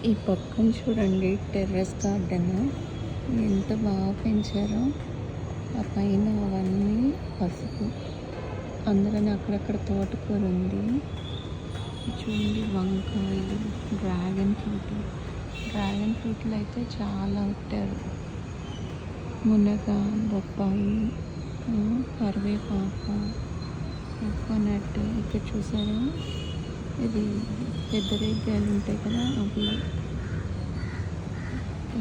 ఈ పక్కన చూడండి టెర్రస్ గార్డెన్ ఎంత బాగా పెంచారో. ఆ పైన అవన్నీ పసుపు, అందులోనే అక్కడక్కడ తోటకూర ఉంది. చూడండి వంకాయలు, డ్రాగన్ ఫ్రూట్లు అయితే చాలా పెట్టారు. మునగ, బొప్పాయి, కరివేపాకు, కోకోనట్. ఇక్కడ చూసారా, ఇది పెద్ద రేగ్గాయలు ఉంటాయి కదా అవి.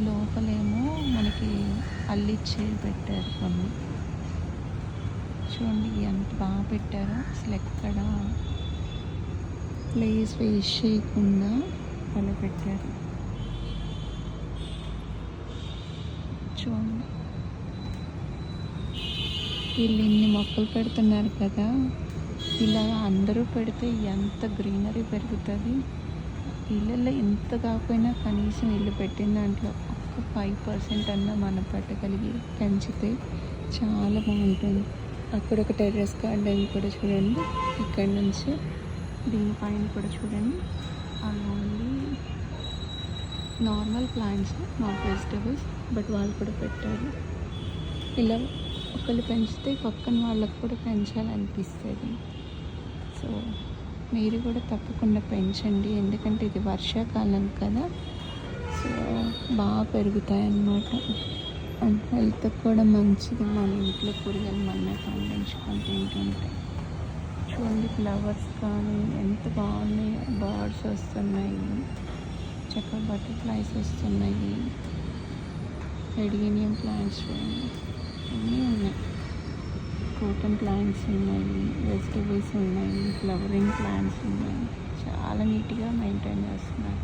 లోపలేమో మనకి అల్లిచ్చి పెట్టారు కొన్ని. చూడండి ఎంత బాగా పెట్టారో. అసలు ఎక్కడ ప్లేస్ వేస్ట్ చేయకుండా అలా పెట్టారు. చూడండి వీళ్ళు ఇన్ని మొక్కలు పెడుతున్నారు కదా, ఇలా అందరూ పెడితే ఎంత గ్రీనరీ పెరుగుతుంది. ఇళ్ళల్లో ఎంత కాకపోయినా కనీసం ఇల్లు పెట్టిన దాంట్లో ఒక 5% అన్నా మనం పెట్టగలిగి పెంచితే చాలా బాగుంటుంది. అక్కడ ఒక టెర్రస్ గార్డెన్ కూడా చూడండి. ఇక్కడ నుంచి దీనిపైన కూడా చూడండి, అలా only normal plants, not vegetables, but వాళ్ళు కూడా పెట్టారు. ఇలా ఒకళ్ళు పెంచితే పక్కన వాళ్ళకు కూడా పెంచాలనిపిస్తుంది. సో మీరు కూడా తప్పకుండా పెంచండి, ఎందుకంటే ఇది వర్షాకాలం కదా. సో బాగా పెరుగుతాయి అన్నమాట. అండ్ హెల్త్ కూడా మంచిది. మన ఇంట్లో కూరగాయలు మనమే పండించుకొని తింటుంటే. చూడండి ఫ్లవర్స్ కానీ ఎంత బాగున్నాయి. బర్డ్స్ వస్తున్నాయి, చక్కగా బటర్ఫ్లైస్ వస్తున్నాయి. ఎడినియం ప్లాంట్స్ అన్నీ ఉన్నాయి. కాటన్ ప్లాంట్స్ ఉన్నాయి, వెజిటబుల్స్ ఉన్నాయి, ఫ్లవరింగ్ ప్లాంట్స్ ఉన్నాయి. చాలా నీట్గా మెయింటైన్ చేస్తున్నారు.